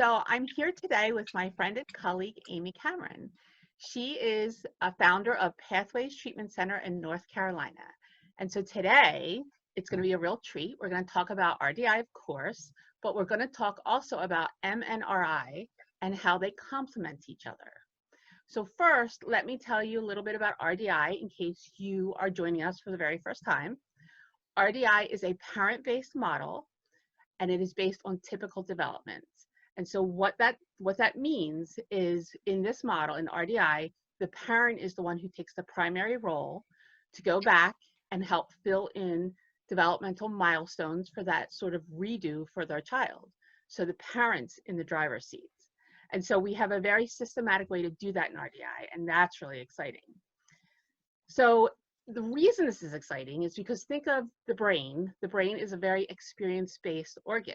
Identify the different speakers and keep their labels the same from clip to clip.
Speaker 1: So I'm here today with my friend and colleague, Amy Cameron. She is a founder of Pathways Treatment Center in North Carolina. And so today, it's going to be a real treat. We're going to talk about RDI, of course, but we're going to talk also about MNRI and how they complement each other. So first, let me tell you a little bit about RDI in case you are joining us for the very first time. RDI is a parent-based model, and it is based on typical development. And so what that means is, in this model, in RDI, the parent is the one who takes the primary role to go back and help fill in developmental milestones for that sort of redo for their child. So the parent's in the driver's seat. And so we have a very systematic way to do that in RDI, and that's really exciting. So the reason this is exciting is because think of the brain. The brain is a very experience-based organ.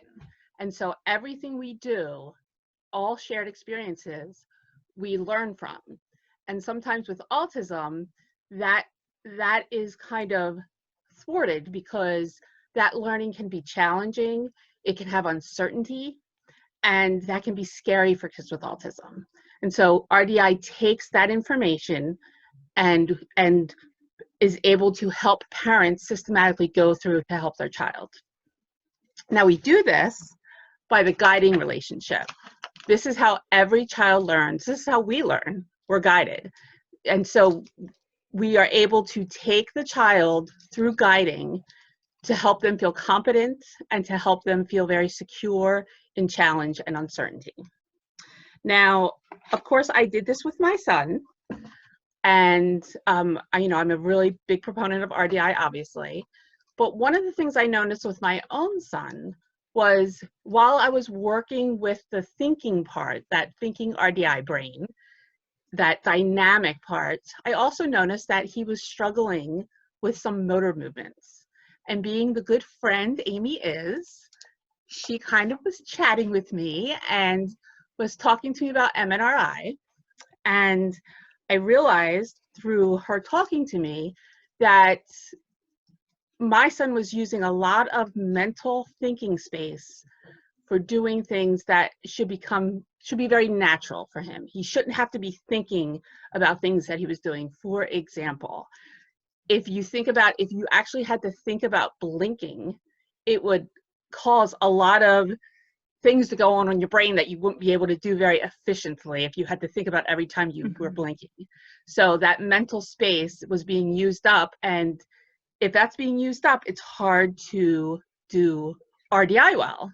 Speaker 1: And so everything we do, all shared experiences, we learn from. And sometimes with autism, that is kind of thwarted because that learning can be challenging, it can have uncertainty, and that can be scary for kids with autism. And so RDI takes that information and is able to help parents systematically go through to help their child. Now we do this by the guiding relationship. This is how every child learns. This is how we learn. We're guided. And so we are able to take the child through guiding to help them feel competent and to help them feel very secure in challenge and uncertainty. Now, of course, I did this with my son. And, I'm a really big proponent of RDI, obviously. But one of the things I noticed with my own son was, while I was working with the thinking part, that thinking RDI brain, that dynamic part, I also noticed that he was struggling with some motor movements. And being the good friend Amy is, she kind of was chatting with me and was talking to me about MNRI. And I realized through her talking to me that my son was using a lot of mental thinking space for doing things that should be very natural for him. He shouldn't have to be thinking about things that he was doing. For example, if you actually had to think about blinking, it would cause a lot of things to go on in your brain that you wouldn't be able to do very efficiently if you had to think about every time you were blinking. So that mental space was being used up, and if that's being used up, it's hard to do RDI well.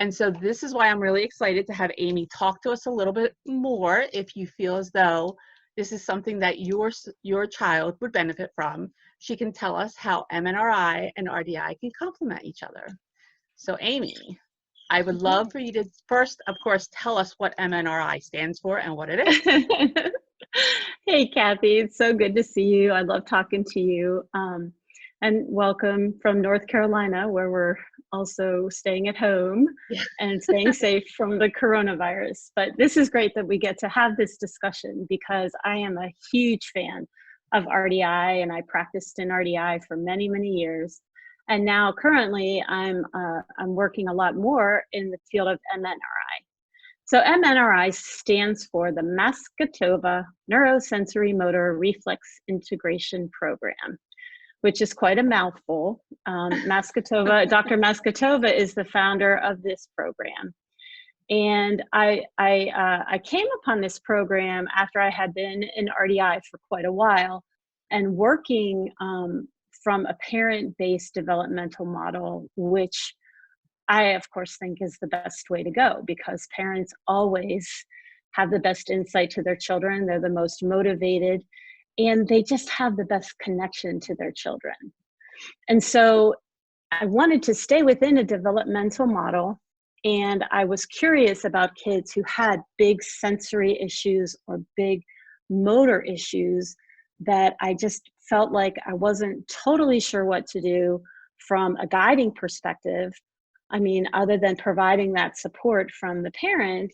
Speaker 1: And so this is why I'm really excited to have Amy talk to us a little bit more. If you feel as though this is something that your child would benefit from, she can tell us how MNRI and RDI can complement each other. So Amy, I would love for you to first, of course, tell us what MNRI stands for and what it is.
Speaker 2: Hey, Kathy, it's so good to see you. I love talking to you. And welcome from North Carolina, where we're also staying at home and staying safe from the coronavirus. But this is great that we get to have this discussion, because I am a huge fan of RDI, and I practiced in RDI for many, many years. And now currently I'm working a lot more in the field of MNRI. So MNRI stands for the Mascotova Neurosensory Motor Reflex Integration Program, which is quite a mouthful. Mascotova, Dr. Mascotova is the founder of this program. And I came upon this program after I had been in RDI for quite a while and working from a parent-based developmental model, which I, of course, think is the best way to go, because parents always have the best insight to their children. They're the most motivated, and they just have the best connection to their children. And so I wanted to stay within a developmental model, and I was curious about kids who had big sensory issues or big motor issues that I just felt like I wasn't totally sure what to do from a guiding perspective. I mean, other than providing that support from the parent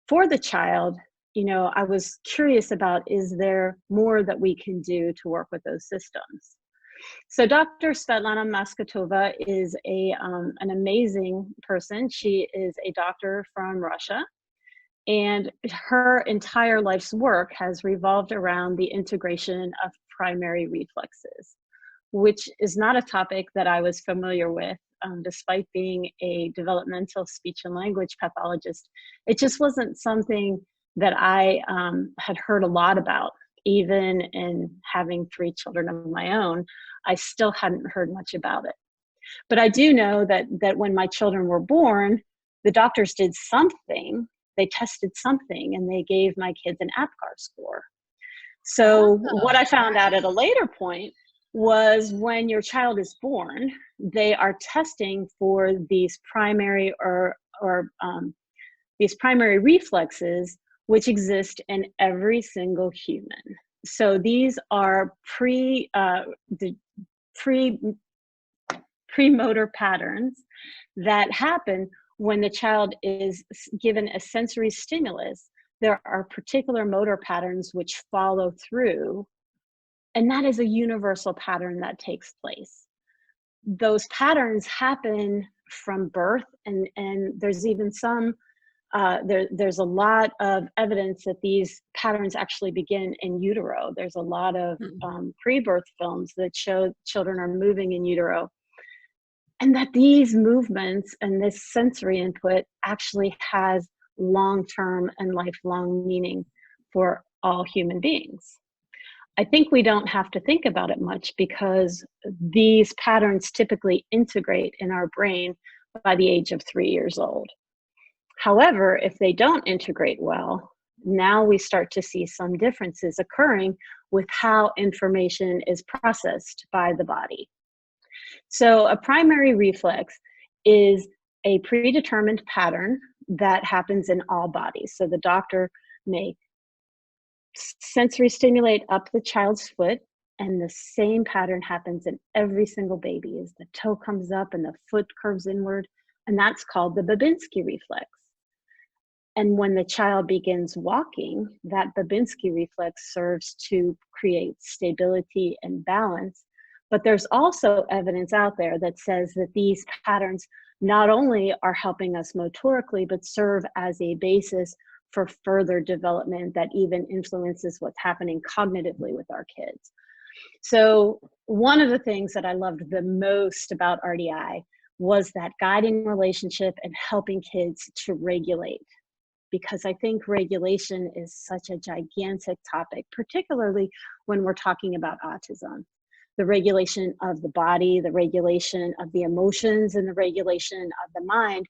Speaker 2: for the child, I was curious about, is there more that we can do to work with those systems? So Dr. Svetlana Maskatova is an amazing person. She is a doctor from Russia, and her entire life's work has revolved around the integration of primary reflexes, which is not a topic that I was familiar with, despite being a developmental speech and language pathologist. It just wasn't something that I had heard a lot about. Even in having 3 children of my own, I still hadn't heard much about it. But I do know that when my children were born, the doctors did something. They tested something, and they gave my kids an APGAR score. So what I found out at a later point was when your child is born, they are testing for these primary these primary reflexes, which exist in every single human. So these are premotor patterns that happen when the child is given a sensory stimulus. There are particular motor patterns which follow through, and that is a universal pattern that takes place. Those patterns happen from birth, and there's even some there's a lot of evidence that these patterns actually begin in utero. There's a lot of pre-birth films that show children are moving in utero, and that these movements and this sensory input actually has long-term and lifelong meaning for all human beings. I think we don't have to think about it much because these patterns typically integrate in our brain by the age of 3 years old. However, if they don't integrate well, now we start to see some differences occurring with how information is processed by the body. So a primary reflex is a predetermined pattern that happens in all bodies. So the doctor may sensory stimulate up the child's foot, and the same pattern happens in every single baby as the toe comes up and the foot curves inward, and that's called the Babinski reflex. And when the child begins walking, that Babinski reflex serves to create stability and balance. But there's also evidence out there that says that these patterns not only are helping us motorically, but serve as a basis for further development that even influences what's happening cognitively with our kids. So one of the things that I loved the most about RDI was that guiding relationship and helping kids to regulate, because I think regulation is such a gigantic topic, particularly when we're talking about autism. The regulation of the body, the regulation of the emotions, and the regulation of the mind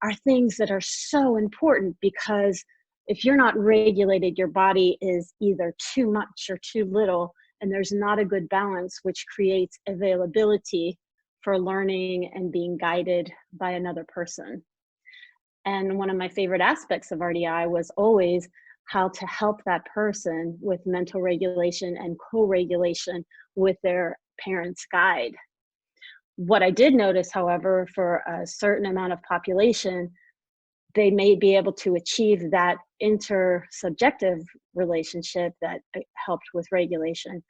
Speaker 2: are things that are so important, because if you're not regulated, your body is either too much or too little, and there's not a good balance, which creates availability for learning and being guided by another person. And one of my favorite aspects of RDI was always how to help that person with mental regulation and co-regulation with their parents' guide. What I did notice, however, for a certain amount of population, they may be able to achieve that intersubjective relationship that helped with regulation,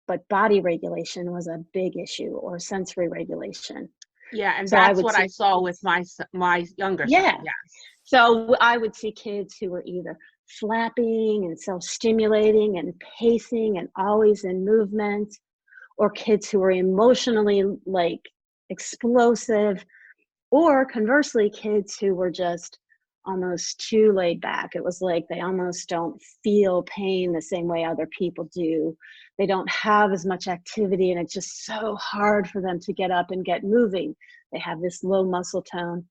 Speaker 2: but body regulation was a big issue, or sensory regulation.
Speaker 1: Yeah, and
Speaker 2: So
Speaker 1: that's what I saw with my younger son.
Speaker 2: Yeah.
Speaker 1: Yes.
Speaker 2: So I would see kids who were either flapping and self-stimulating and pacing and always in movement, or kids who were emotionally like explosive, or conversely, kids who were just almost too laid back. It was like they almost don't feel pain the same way other people do. They don't have as much activity, and it's just so hard for them to get up and get moving. They have this low muscle tone.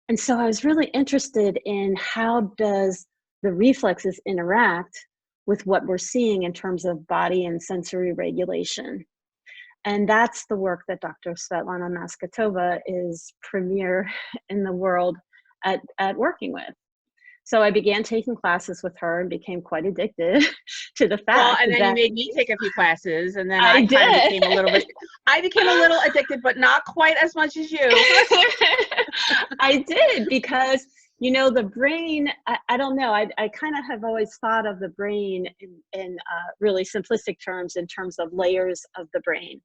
Speaker 2: And so I was really interested in how does the reflexes interact with what we're seeing in terms of body and sensory regulation. And that's the work that Dr. Svetlana Maskatova is premier in the world at working with. So I began taking classes with her and became quite addicted to the fact
Speaker 1: Well, and then
Speaker 2: that
Speaker 1: you made me take a few classes, and then
Speaker 2: I
Speaker 1: kind of
Speaker 2: did.
Speaker 1: became a little bit, I became a little addicted, but not quite as much as you.
Speaker 2: I did, because, you know, the brain, I don't know, I kind of have always thought of the brain in really simplistic terms, in terms of layers of the brain.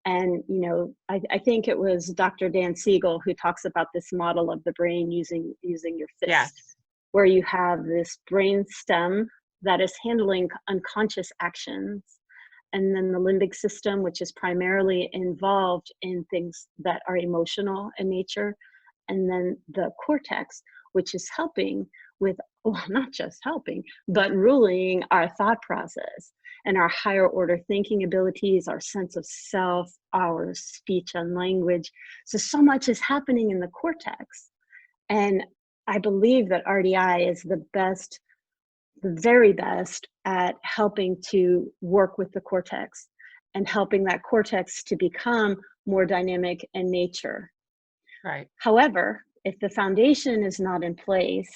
Speaker 2: And, you know, I think it was Dr. Dan Siegel who talks about this model of the brain using your
Speaker 1: Yes.
Speaker 2: fist, where you have this brain stem that is handling unconscious actions, and then the limbic system, which is primarily involved in things that are emotional in nature, and then the cortex, which is helping with, well, not just helping, but ruling our thought process and our higher order thinking abilities, our sense of self, our speech and language. So much is happening in the cortex. And I believe that RDI is the best, the very best at helping to work with the cortex and helping that cortex to become more dynamic in nature.
Speaker 1: Right.
Speaker 2: However, if the foundation is not in place,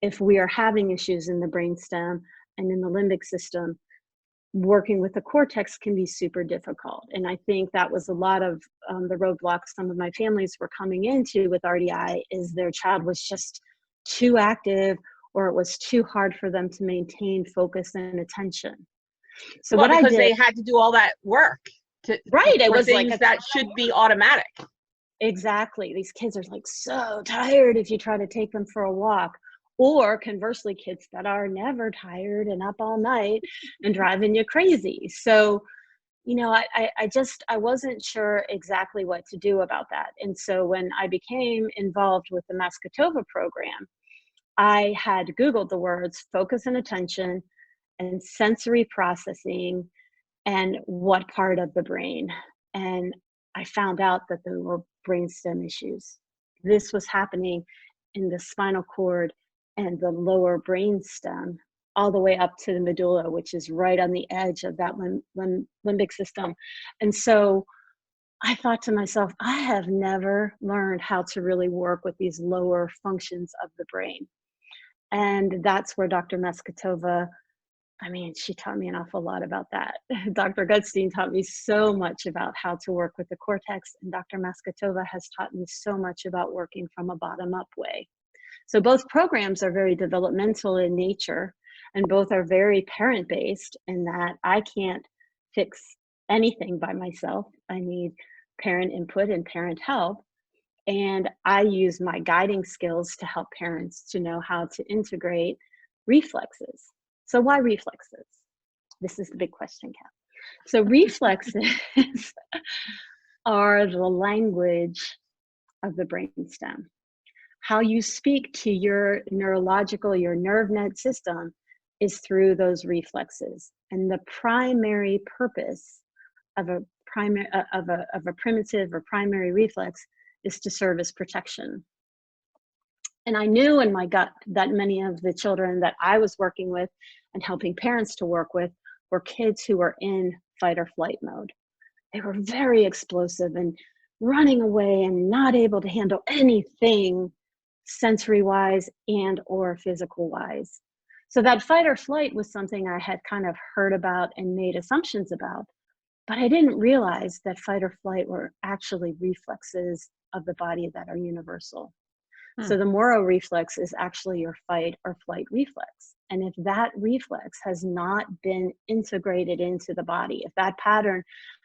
Speaker 2: if we are having issues in the brainstem and in the limbic system, working with the cortex can be super difficult. And I think that was a lot of the roadblocks some of my families were coming into with RDI, is their child was just too active, or it was too hard for them to maintain focus and attention. So
Speaker 1: Well,
Speaker 2: what I
Speaker 1: because they
Speaker 2: did,
Speaker 1: had to do all that work
Speaker 2: right, it
Speaker 1: for
Speaker 2: was like
Speaker 1: things that should be automatic.
Speaker 2: exactly. These kids are like so tired if you try to take them for a walk. Or conversely, kids that are never tired and up all night and driving you crazy. So, you know, I wasn't sure exactly what to do about that. And so when I became involved with the Mascotova program, I had Googled the words focus and attention and sensory processing and what part of the brain. And I found out that there were brainstem issues. This was happening in the spinal cord and the lower brainstem, all the way up to the medulla, which is right on the edge of that limbic system. And so I thought to myself, I have never learned how to really work with these lower functions of the brain. And that's where Dr. Meskatova, I mean, she taught me an awful lot about that. Dr. Gutstein taught me so much about how to work with the cortex, and Dr. Meskatova has taught me so much about working from a bottom-up way. So both programs are very developmental in nature, and both are very parent-based in that I can't fix anything by myself. I need parent input and parent help. And I use my guiding skills to help parents to know how to integrate reflexes. So why reflexes? This is the big question, Kat. So reflexes are the language of the brainstem. How you speak to your neurological, your nerve net system is through those reflexes. And the primary purpose of a primitive or primary reflex is to serve as protection. And I knew in my gut that many of the children that I was working with and helping parents to work with were kids who were in fight or flight mode. They were very explosive and running away and not able to handle anything sensory wise and or physical wise. So that fight or flight was something I had kind of heard about and made assumptions about, but I didn't realize that fight or flight were actually reflexes of the body that are universal. So the Moro reflex is actually your fight or flight reflex. And if that reflex has not been integrated into the body, if that pattern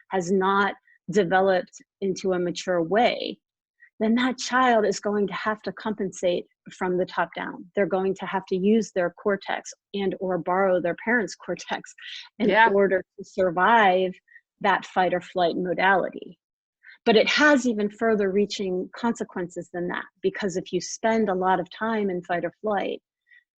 Speaker 2: has not developed into a mature way, then that child is going to have to compensate from the top down. They're going to have to use their cortex and or borrow their parents' cortex in order to survive that fight or flight modality. But it has even further reaching consequences than that, because if you spend a lot of time in fight or flight,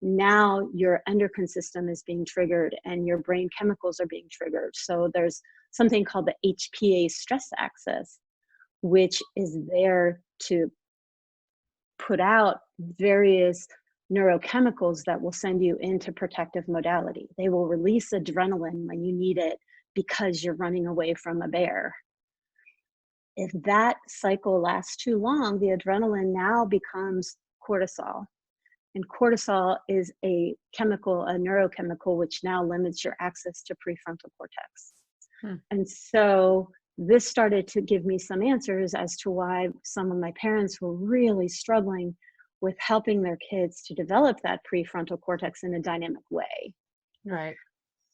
Speaker 2: now your endocrine system is being triggered and your brain chemicals are being triggered. So there's something called the HPA stress axis, which is there to put out various neurochemicals that will send you into protective modality. They will release adrenaline when you need it because you're running away from a bear. If that cycle lasts too long, the adrenaline now becomes cortisol. And cortisol is a chemical, a neurochemical, which now limits your access to prefrontal cortex. And so this started to give me some answers as to why some of my parents were really struggling with helping their kids to develop that prefrontal cortex in a dynamic way.
Speaker 1: Right.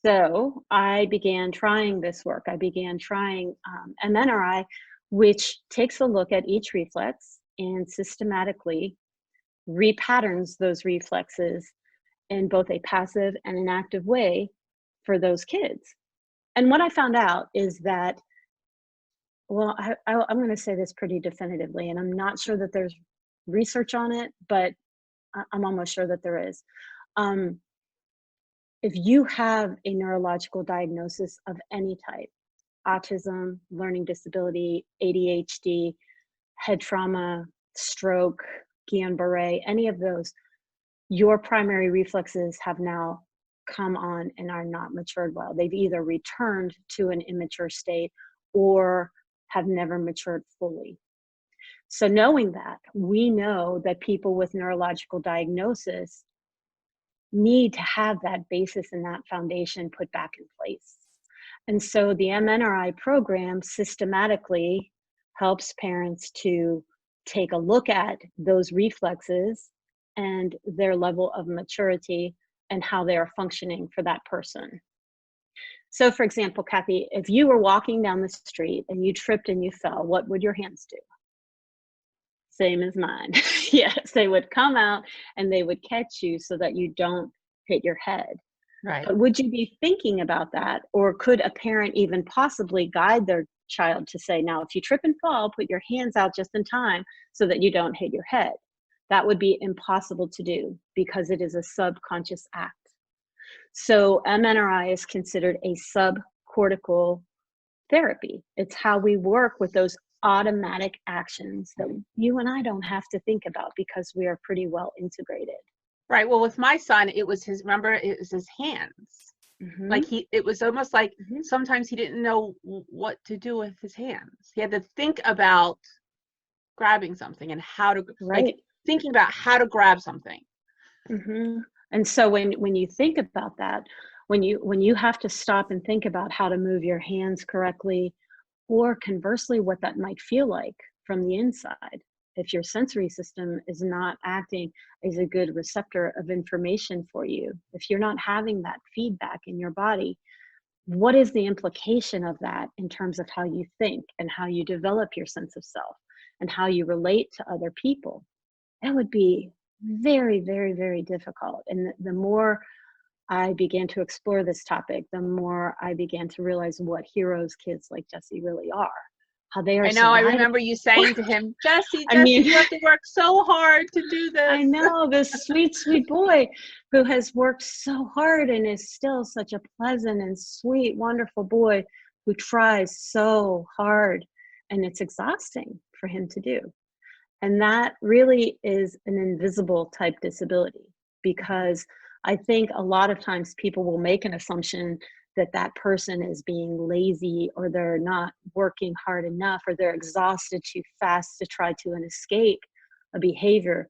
Speaker 2: So I began trying this work. I began trying MNRI, which takes a look at each reflex and systematically repatterns those reflexes in both a passive and an active way for those kids. And what I found out is that, well, I'm going to say this pretty definitively, and I'm not sure that there's research on it, but I'm almost sure that there is. Um, if you have a neurological diagnosis of any type, autism, learning disability, ADHD, head trauma, stroke, Guillain-Barré, any of those, your primary reflexes have now come on and are not matured well. They've either returned to an immature state or have never matured fully. So knowing that, we know that people with neurological diagnosis need to have that basis and that foundation put back in place. And so the MNRI program systematically helps parents to take a look at those reflexes and their level of maturity and how they are functioning for that person. So for example, Kathy, if you were walking down the street and you tripped and you fell, what would your hands do? Same as mine. Yes, they would come out and they would catch you so that you don't hit your head.
Speaker 1: Right.
Speaker 2: But would you be thinking about that? Or could a parent even possibly guide their child to say, now, if you trip and fall, put your hands out just in time so that you don't hit your head? That would be impossible to do because it is a subconscious act. So MNRI is considered a subcortical therapy. It's how we work with those automatic actions that you and I don't have to think about because we are pretty well integrated.
Speaker 1: Right. Well, with my son, it was his, remember, it was his hands.
Speaker 2: Mm-hmm.
Speaker 1: Like it was almost like sometimes he didn't know what to do with his hands. He had to think about grabbing something and how to, like thinking about how to grab something.
Speaker 2: Mm-hmm. And so when you think about that, when you have to stop and think about how to move your hands correctly, or conversely, what that might feel like from the inside, if your sensory system is not acting as a good receptor of information for you, if you're not having that feedback in your body, what is the implication of that in terms of how you think and how you develop your sense of self and how you relate to other people? That would be very, very, very difficult. And the more I began to explore this topic, the more I began to realize what heroes kids like Jesse really are. How they are.
Speaker 1: I know. I remember you saying to him, Jesse, you have to work so hard to do this.
Speaker 2: I know, this sweet, sweet boy who has worked so hard and is still such a pleasant and sweet, wonderful boy who tries so hard, and it's exhausting for him to do. And that really is an invisible type disability, because I think a lot of times people will make an assumption that that person is being lazy, or they're not working hard enough, or they're exhausted too fast to try to escape a behavior.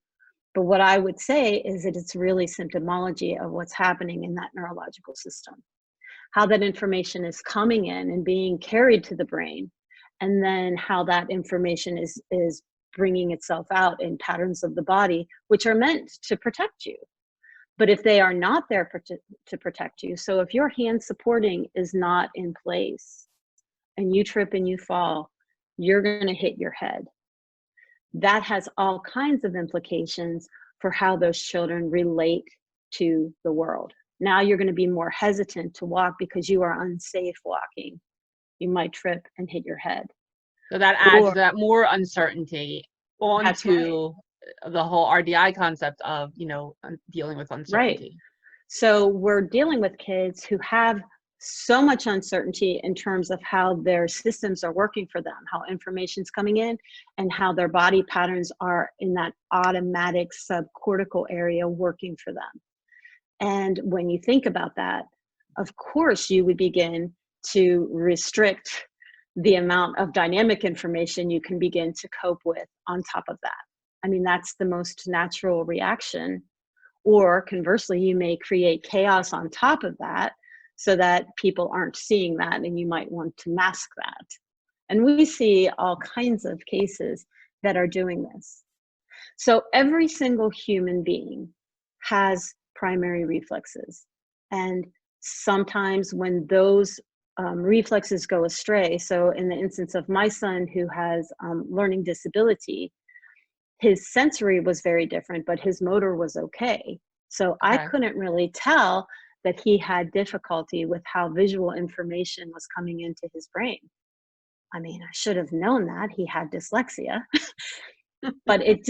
Speaker 2: But what I would say is that it's really symptomology of what's happening in that neurological system, how that information is coming in and being carried to the brain, and then how that information is bringing itself out in patterns of the body, which are meant to protect you. But if they are not there to protect you, so if your hand supporting is not in place and you trip and you fall, you're going to hit your head. That has all kinds of implications for how those children relate to the world. Now you're going to be more hesitant to walk because you are unsafe walking. You might trip and hit your head.
Speaker 1: So that adds that more uncertainty onto the whole RDI concept of, dealing with uncertainty.
Speaker 2: Right. So we're dealing with kids who have so much uncertainty in terms of how their systems are working for them, how information's coming in, and how their body patterns are in that automatic subcortical area working for them. And when you think about that, of course, you would begin to restrict the amount of dynamic information you can begin to cope with on top of that. I mean, that's the most natural reaction. Or conversely, you may create chaos on top of that so that people aren't seeing that, and you might want to mask that. And we see all kinds of cases that are doing this. So every single human being has primary reflexes. And sometimes when those reflexes go astray, so in the instance of my son who has learning disability, his sensory was very different, but his motor was okay. So I
Speaker 1: Okay.
Speaker 2: couldn't really tell that he had difficulty with how visual information was coming into his brain. I mean, I should have known that he had dyslexia, but it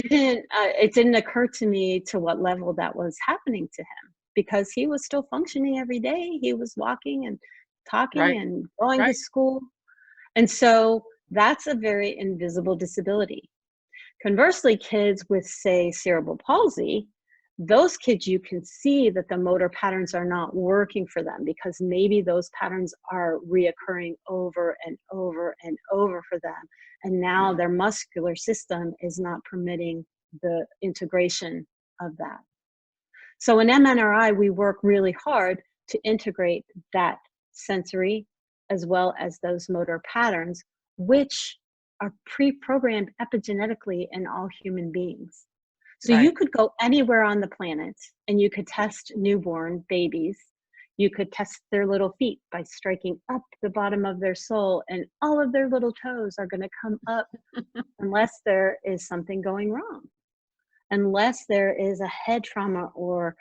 Speaker 2: didn't occur to me to what level that was happening to him, because he was still functioning every day. He was walking and talking
Speaker 1: Right.
Speaker 2: and going to
Speaker 1: Right.
Speaker 2: school. And so that's a very invisible disability. Conversely, kids with, say, cerebral palsy, those kids, you can see that the motor patterns are not working for them, because maybe those patterns are reoccurring over and over and over for them. And now their muscular system is not permitting the integration of that. So in MNRI, we work really hard to integrate that sensory as well as those motor patterns, which are pre-programmed epigenetically in all human beings. So you
Speaker 1: Right.
Speaker 2: could go anywhere on the planet and you could test newborn babies. You could test their little feet by striking up the bottom of their sole, and all of their little toes are going to come up unless there is something going wrong, unless there is a head trauma or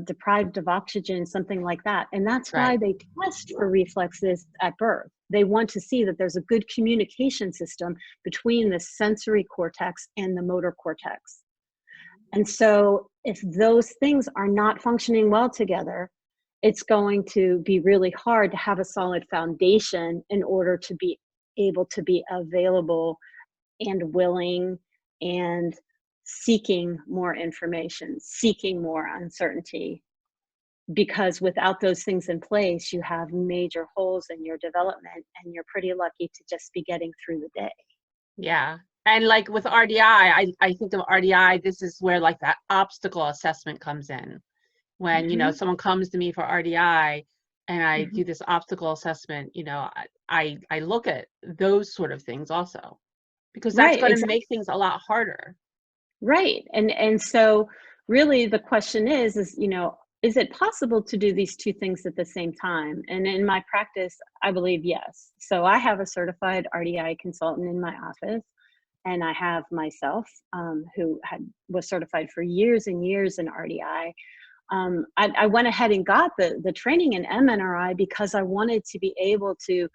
Speaker 2: deprived of oxygen, something like that. And that's why
Speaker 1: Right.
Speaker 2: they test for reflexes at birth. They want to see that there's a good communication system between the sensory cortex and the motor cortex. And so if those things are not functioning well together, it's going to be really hard to have a solid foundation in order to be able to be available and willing and seeking more information, seeking more uncertainty. Because without those things in place, you have major holes in your development, and you're pretty lucky to just be getting through the day.
Speaker 1: Yeah. And like with RDI, I think of RDI, this is where like that obstacle assessment comes in. When,
Speaker 2: Mm-hmm.
Speaker 1: someone comes to me for RDI and I
Speaker 2: Mm-hmm.
Speaker 1: do this obstacle assessment, I look at those sort of things also, because that's
Speaker 2: Right,
Speaker 1: going to
Speaker 2: exactly.
Speaker 1: make things a lot harder.
Speaker 2: Right. And so really the question is, is it possible to do these two things at the same time? And in my practice, I believe yes. So I have a certified RDI consultant in my office, and I have myself, who was certified for years and years in RDI. I went ahead and got the training in MNRI because I wanted to be able to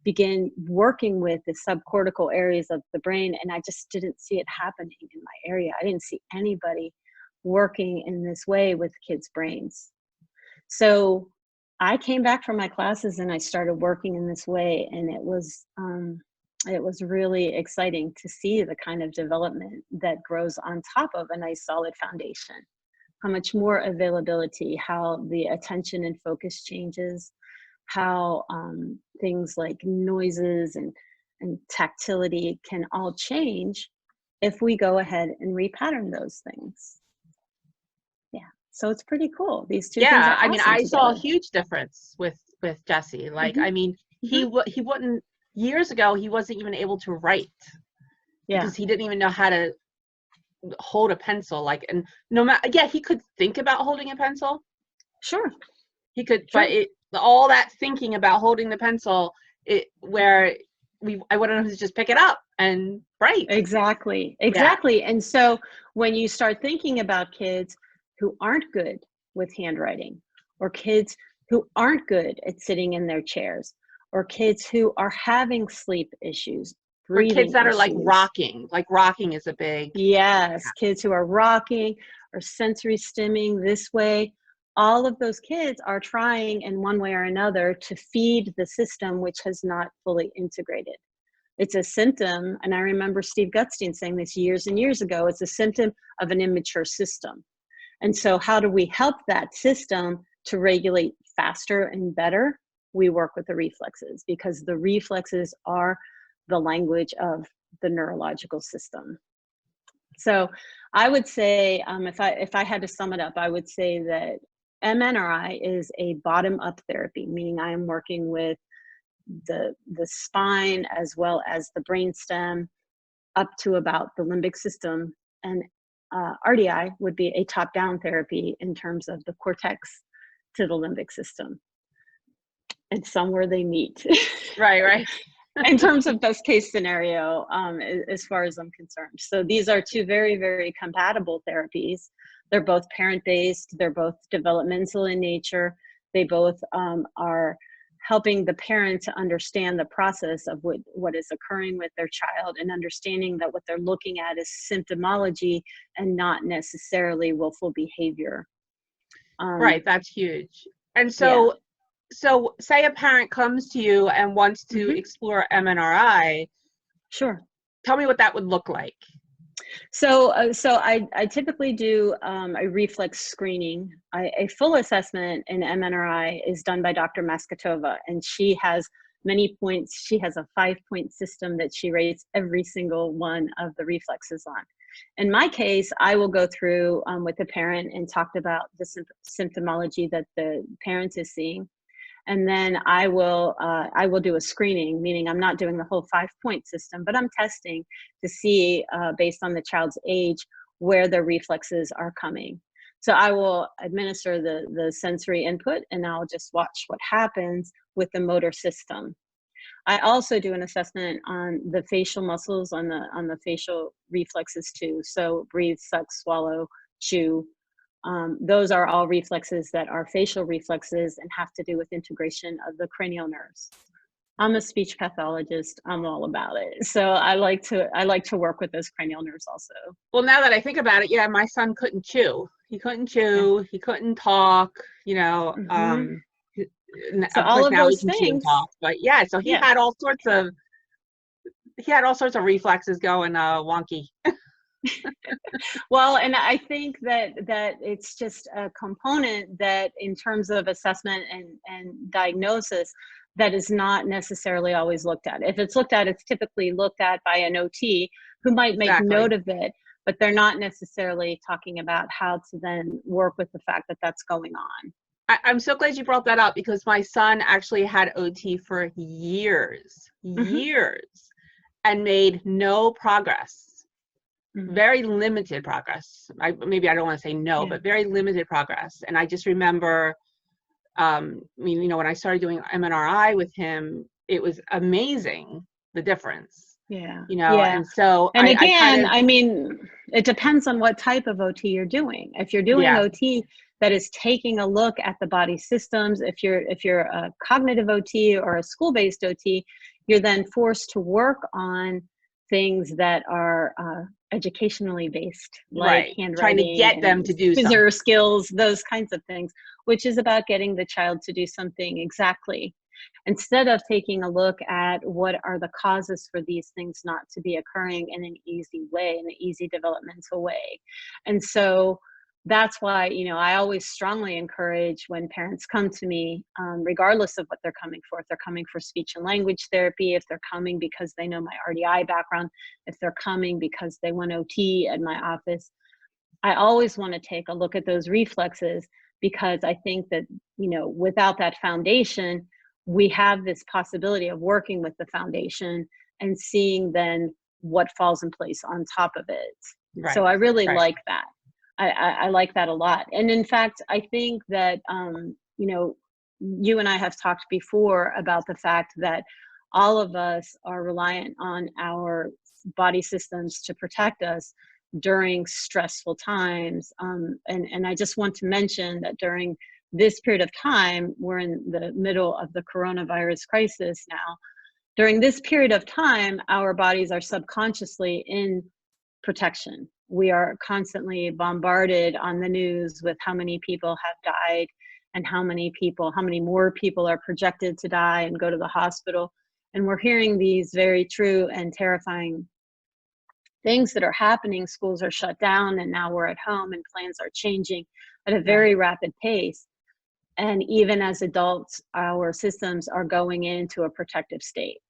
Speaker 2: begin working with the subcortical areas of the brain, and I just didn't see it happening in my area. I didn't see anybody working in this way with kids' brains. So I came back from my classes and I started working in this way, and it was really exciting to see the kind of development that grows on top of a nice solid foundation. How much more availability, how the attention and focus changes, how things like noises and tactility can all change if we go ahead and repattern those things. Yeah, so it's pretty cool. These two things
Speaker 1: Yeah,
Speaker 2: are
Speaker 1: I mean,
Speaker 2: awesome
Speaker 1: I saw a
Speaker 2: together.
Speaker 1: huge difference with Jesse. Like,
Speaker 2: Hmm.
Speaker 1: I mean,
Speaker 2: Hmm.
Speaker 1: he wouldn't years ago he wasn't even able to write
Speaker 2: Yeah,
Speaker 1: because he didn't even know how to hold a pencil. Like, and no matter, yeah, he could think about holding a pencil.
Speaker 2: sure,
Speaker 1: He could, but
Speaker 2: sure.
Speaker 1: all that thinking about holding the pencil, where I wanted him to just pick it up and write.
Speaker 2: Exactly,
Speaker 1: Yeah,
Speaker 2: exactly. And so when you start thinking about kids who aren't good with handwriting, or kids who aren't good at sitting in their chairs, or kids who are having sleep issues,
Speaker 1: or kids
Speaker 2: breathing
Speaker 1: that are like
Speaker 2: issues.
Speaker 1: rocking. Like rocking is a big.
Speaker 2: Yes, kids who are rocking or sensory stimming this way. All of those kids are trying in one way or another to feed the system, which has not fully integrated. It's a symptom, and I remember Steve Gutstein saying this years and years ago, it's a symptom of an immature system. And so how do we help that system to regulate faster and better? We work with the reflexes, because the reflexes are the language of the neurological system. So I would say, if I had to sum it up, I would say that MNRI is a bottom-up therapy, meaning I am working with the spine as well as the brainstem up to about the limbic system. And RDI would be a top-down therapy in terms of the cortex to the limbic system, and somewhere they meet.
Speaker 1: Right, right.
Speaker 2: In terms of best case scenario, as far as I'm concerned. So these are two very, very compatible therapies. They're both parent-based, they're both developmental in nature. They both are helping the parent to understand the process of what is occurring with their child, and understanding that what they're looking at is symptomology and not necessarily willful behavior.
Speaker 1: Right, that's huge. And
Speaker 2: Yeah.
Speaker 1: so say a parent comes to you and wants to
Speaker 2: Mhm.
Speaker 1: explore MNRI,
Speaker 2: Sure.
Speaker 1: tell me what that would look like.
Speaker 2: So, I typically do a reflex screening. A full assessment in MNRI is done by Dr. Maskatova, and she has many points. She has a 5-point system that she rates every single one of the reflexes on. In my case, I will go through with the parent and talk about the symptomology that the parent is seeing. And then I will do a screening, meaning I'm not doing the whole 5-point system, but I'm testing to see based on the child's age where their reflexes are coming. So I will administer the sensory input, and I'll just watch what happens with the motor system. I also do an assessment on the facial muscles, on the facial reflexes too. So breathe, suck, swallow, chew. Those are all reflexes that are facial reflexes and have to do with integration of the cranial nerves. I'm a speech pathologist. I'm all about it. So I like to work with those cranial nerves also.
Speaker 1: Well, now that I think about it, yeah, my son couldn't chew. He couldn't
Speaker 2: Yeah.
Speaker 1: chew. He couldn't talk.
Speaker 2: Hmm. So
Speaker 1: Of
Speaker 2: all
Speaker 1: course
Speaker 2: of
Speaker 1: now he
Speaker 2: those
Speaker 1: can chew and
Speaker 2: things.
Speaker 1: talk. But yeah, so
Speaker 2: Yeah.
Speaker 1: he had all sorts of reflexes going wonky.
Speaker 2: Well, and I think that it's just a component that, in terms of assessment and diagnosis, that is not necessarily always looked at. If it's looked at, it's typically looked at by an OT who might make
Speaker 1: Exactly.
Speaker 2: note of it, but they're not necessarily talking about how to then work with the fact that that's going on.
Speaker 1: I'm so glad you brought that up, because my son actually had OT for
Speaker 2: Hmm.
Speaker 1: years, and made no progress.
Speaker 2: Hmm.
Speaker 1: Very limited progress. Maybe I don't want to say no,
Speaker 2: Yeah.
Speaker 1: but very limited progress. And I just remember, when I started doing MNRI with him, it was amazing, the difference,
Speaker 2: Yeah. Yeah.
Speaker 1: and so
Speaker 2: And
Speaker 1: I kind
Speaker 2: again,
Speaker 1: of,
Speaker 2: I mean, it depends on what type of OT you're doing. If you're doing
Speaker 1: yeah,
Speaker 2: OT that is taking a look at the body systems, if you're a cognitive OT or a school-based OT, you're then forced to work on things that are educationally based, like
Speaker 1: right, trying to
Speaker 2: handwriting
Speaker 1: get them
Speaker 2: and
Speaker 1: to do
Speaker 2: scissor
Speaker 1: something.
Speaker 2: skills, those kinds of things, which is about getting the child to do something exactly, instead of taking a look at what are the causes for these things not to be occurring in an easy way, in an easy developmental way. And so that's why, I always strongly encourage, when parents come to me, regardless of what they're coming for, if they're coming for speech and language therapy, if they're coming because they know my RDI background, if they're coming because they want OT at my office, I always want to take a look at those reflexes, because I think that, without that foundation, we have this possibility of working with the foundation and seeing then what falls in place on top of it. So
Speaker 1: Right,
Speaker 2: I really
Speaker 1: right.
Speaker 2: like that. I like that a lot. And in fact, I think that, you and I have talked before about the fact that all of us are reliant on our body systems to protect us during stressful times. And I just want to mention that during this period of time, we're in the middle of the coronavirus crisis now. During this period of time, our bodies are subconsciously in protection. We are constantly bombarded on the news with how many people have died, and how many more people are projected to die and go to the hospital. And we're hearing these very true and terrifying things that are happening. Schools are shut down, and now we're at home, and plans are changing at a
Speaker 1: Right.
Speaker 2: very rapid pace. And even as adults, our systems are going into a protective state.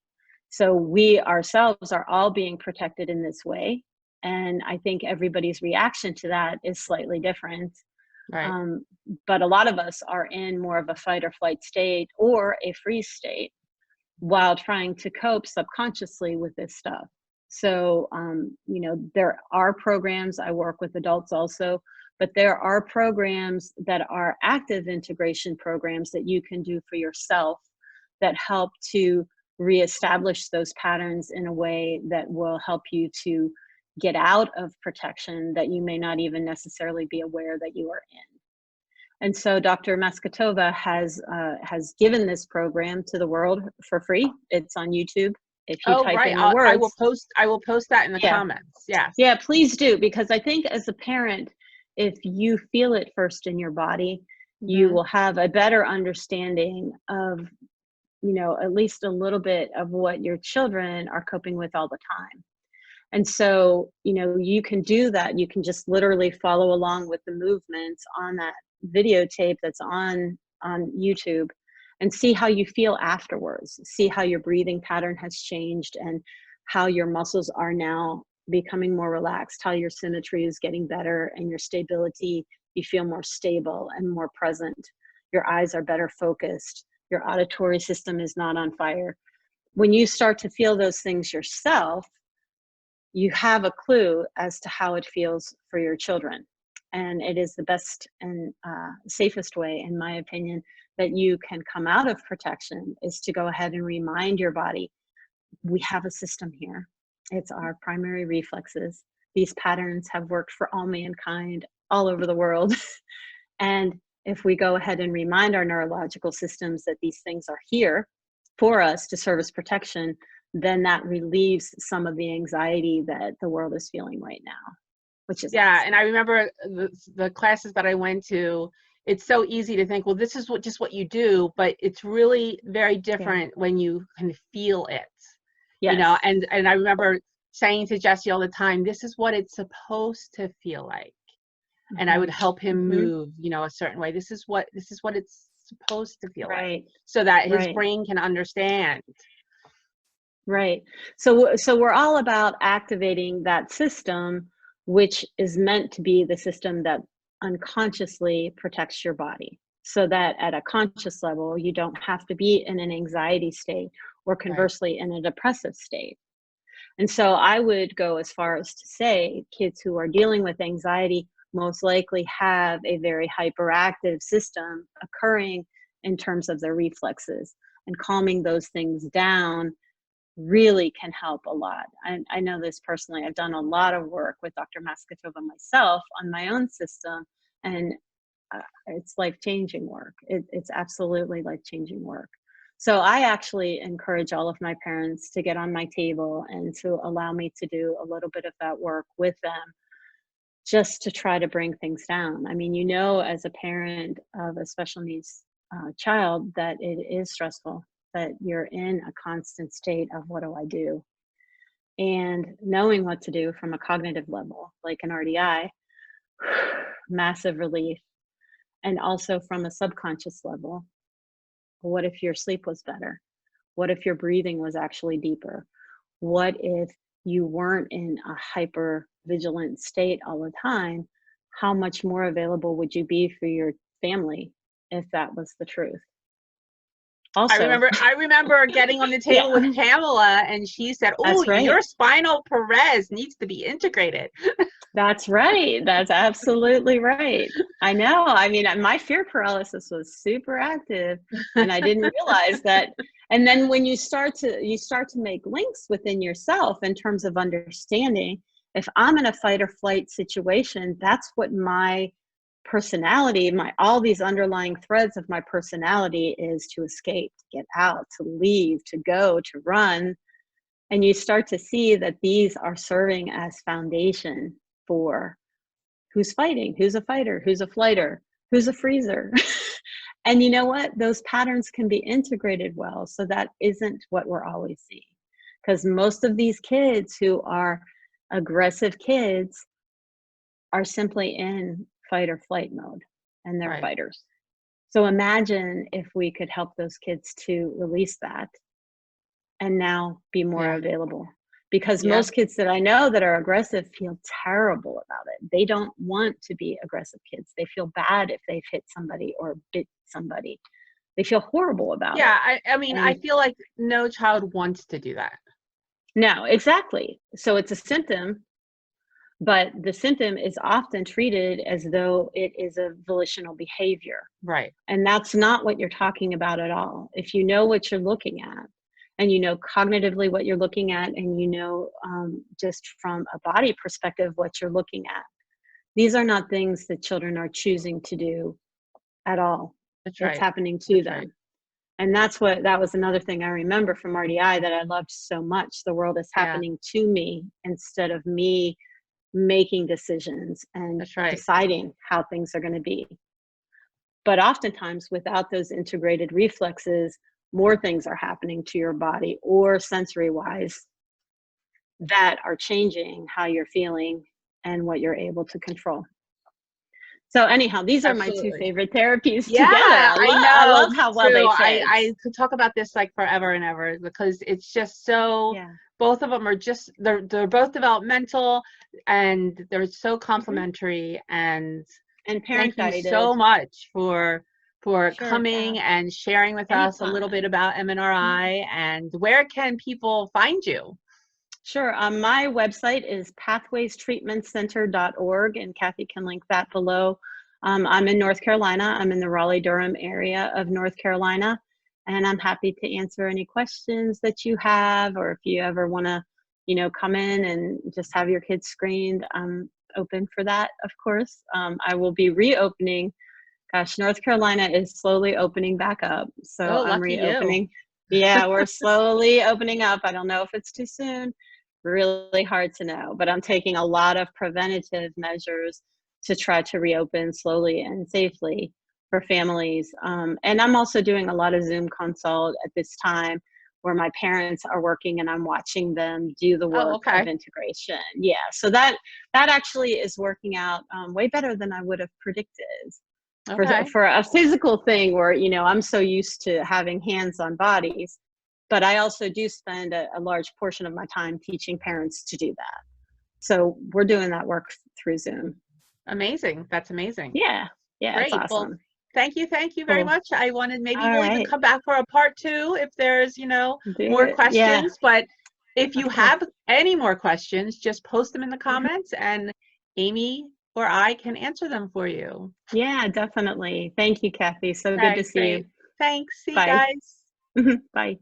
Speaker 2: So we ourselves are all being protected in this way. And I think everybody's reaction to that is slightly different.
Speaker 1: Right.
Speaker 2: Um, but a lot of us are in more of a fight or flight state, or a freeze state, while trying to cope subconsciously with this stuff. So, there are programs. I work with adults also but there are programs that are active integration programs that you can do for yourself that help to reestablish those patterns in a way that will help you to get out of protection that you may not even necessarily be aware that you are in. And so Dr. Maskatova has given this program to the world for free. It's on YouTube. If you
Speaker 1: Oh,
Speaker 2: type
Speaker 1: right.
Speaker 2: in the words,
Speaker 1: I will post that in the
Speaker 2: yeah,
Speaker 1: comments. Yes.
Speaker 2: yeah, please do, because I think as a parent, if you feel it first in your body, you
Speaker 1: Mhm.
Speaker 2: will have a better understanding of, you know, at least a little bit of what your children are coping with all the time. And so, you know, you can do that. You can just literally follow along with the movements on that videotape that's on YouTube and see how you feel afterwards. See how your breathing pattern has changed and how your muscles are now becoming more relaxed, how your symmetry is getting better and your stability, you feel more stable and more present. Your eyes are better focused. Your auditory system is not on fire. When you start to feel those things yourself, you have a clue as to how it feels for your children. And it is the best and safest way, in my opinion, that you can come out of protection is to go ahead and remind your body, we have a system here. It's our primary reflexes. These patterns have worked for all mankind all over the world. And if we go ahead and remind our neurological systems that these things are here for us to serve as protection, then that relieves some of the anxiety that the world is feeling right now, which is
Speaker 1: Yeah,
Speaker 2: awesome.
Speaker 1: and I remember the classes that I went to, it's so easy to think, well, this is just what you do, but it's really very
Speaker 2: Yeah.
Speaker 1: different when you can feel it, you know,
Speaker 2: Yes.
Speaker 1: and I remember saying to Jesse all the time, this is what it's supposed to feel like. And I would
Speaker 2: Mhm.
Speaker 1: help him
Speaker 2: Mhm.
Speaker 1: move, you know, a certain way. This is what it's supposed to feel like,
Speaker 2: Right.
Speaker 1: so that his
Speaker 2: Right.
Speaker 1: brain can understand.
Speaker 2: Right. So we're all about activating that system, which is meant to be the system that unconsciously protects your body. So that at a conscious level, you don't have to be in an anxiety state or
Speaker 1: Right.
Speaker 2: conversely in a depressive state. And so I would go as far as to say kids who are dealing with anxiety most likely have a very hyperactive system occurring in terms of their reflexes, and calming those things down really can help a lot. I know this personally. I've done a lot of work with Dr. Maskatova myself on my own system, and it's life-changing work. It's absolutely life-changing work. So I actually encourage all of my parents to get on my table and to allow me to do a little bit of that work with them, just to try to bring things down. I mean, you know, as a parent of a special needs child, that it is stressful, that you're in a constant state of what do I do? And knowing what to do from a cognitive level, like an RDI, massive relief. And also from a subconscious level, what if your sleep was better? What if your breathing was actually deeper? What if you weren't in a hyper vigilant state all the time? How much more available would you be for your family if that was the truth? Also,
Speaker 1: I remember getting on the table with
Speaker 2: yeah,
Speaker 1: Pamela, and she said, "Oh,
Speaker 2: that's
Speaker 1: your
Speaker 2: right.
Speaker 1: spinal Perez needs to be integrated."
Speaker 2: That's right. That's absolutely right. I know. I mean, my fear paralysis was super active, and I didn't realize that. And then when you start to make links within yourself in terms of understanding, if I'm in a fight or flight situation, that's what my personality, my all these underlying threads of my personality is: to escape, to get out, to leave, to go, to run. And you start to see that these are serving as foundation for who's fighting, who's a fighter, who's a flighter, who's a freezer. And you know what? Those patterns can be integrated well. So that isn't what we're always seeing. Because most of these kids who are aggressive kids are simply in fight or flight mode, and they're
Speaker 1: Right.
Speaker 2: fighters. So imagine if we could help those kids to release that and now be more
Speaker 1: Yeah.
Speaker 2: available, because
Speaker 1: Yeah.
Speaker 2: most kids that I know that are aggressive feel terrible about it. They don't want to be aggressive kids. They feel bad if they've hit somebody or bit somebody. They feel horrible about it.
Speaker 1: Yeah. I mean, I
Speaker 2: And
Speaker 1: feel like no child wants to do that.
Speaker 2: no, exactly. So it's a symptom, but the symptom is often treated as though it is a volitional behavior.
Speaker 1: Right.
Speaker 2: And that's not what you're talking about at all. If you know what you're looking at, and you know cognitively what you're looking at, and you know just from a body perspective what you're looking at, these are not things that children are choosing to do at all.
Speaker 1: That's
Speaker 2: It's
Speaker 1: right.
Speaker 2: happening to
Speaker 1: That's
Speaker 2: them.
Speaker 1: right.
Speaker 2: And that was another thing I remember from RDI that I loved so much. The world is
Speaker 1: Yeah.
Speaker 2: happening to me instead of me making decisions and
Speaker 1: That's right.
Speaker 2: deciding how things are going to be. But oftentimes, without those integrated reflexes, more things are happening to your body or sensory wise that are changing how you're feeling and what you're able to control. So anyhow, these are my two
Speaker 1: Absolutely.
Speaker 2: favorite therapies
Speaker 1: Yeah,
Speaker 2: together.
Speaker 1: I
Speaker 2: I
Speaker 1: know.
Speaker 2: love
Speaker 1: Me
Speaker 2: how well
Speaker 1: too.
Speaker 2: they
Speaker 1: I
Speaker 2: fit.
Speaker 1: I could talk about this like forever and ever because it's just so.
Speaker 2: Yeah.
Speaker 1: Both of them are just they're both developmental and they're so
Speaker 2: Mhm.
Speaker 1: complementary. And
Speaker 2: And
Speaker 1: thank
Speaker 2: parent
Speaker 1: you
Speaker 2: guided.
Speaker 1: so much for
Speaker 2: Sure,
Speaker 1: coming
Speaker 2: Kath.
Speaker 1: and sharing with us a little bit
Speaker 2: Anytime.
Speaker 1: about
Speaker 2: Mhm.
Speaker 1: MNRI. And where can people find you?
Speaker 2: Sure. My website is pathwaystreatmentcenter.org, and Kathy can link that below. I'm in North Carolina. I'm in the Raleigh-Durham area of North Carolina, and I'm happy to answer any questions that you have, or if you ever want to, come in and just have your kids screened. I'm open for that, of course. I will be reopening. Gosh, North Carolina is slowly opening back up, so
Speaker 1: Oh,
Speaker 2: I'm
Speaker 1: lucky you.
Speaker 2: reopening. Yeah, we're slowly opening up. I don't know if it's too soon. Really hard to know, but I'm taking a lot of preventative measures to try to reopen slowly and safely for families. And I'm also doing a lot of Zoom consult at this time where my parents are working and I'm watching them do the
Speaker 1: Oh,
Speaker 2: work of
Speaker 1: okay.
Speaker 2: integration. Yeah, so that actually is working out way better than I would have predicted
Speaker 1: Okay.
Speaker 2: for a physical thing where I'm so used to having hands on bodies, but I also do spend a large portion of my time teaching parents to do that. So we're doing that work through Zoom.
Speaker 1: Amazing. That's amazing.
Speaker 2: Yeah, yeah, it's
Speaker 1: Great. Well,
Speaker 2: awesome.
Speaker 1: thank you very
Speaker 2: Cool.
Speaker 1: much. I wanted, maybe
Speaker 2: All
Speaker 1: we'll even
Speaker 2: right,
Speaker 1: come back for a part two if there's,
Speaker 2: do
Speaker 1: more
Speaker 2: it. Yeah,
Speaker 1: questions. But if you
Speaker 2: of course.
Speaker 1: have any more questions, just post them in the
Speaker 2: Mhm.
Speaker 1: comments and Amy or I can answer them for you.
Speaker 2: Yeah, definitely. Thank you, Kathy. So good to
Speaker 1: Okay,
Speaker 2: see you.
Speaker 1: great. Thanks. See you
Speaker 2: Bye.
Speaker 1: guys.
Speaker 2: Bye.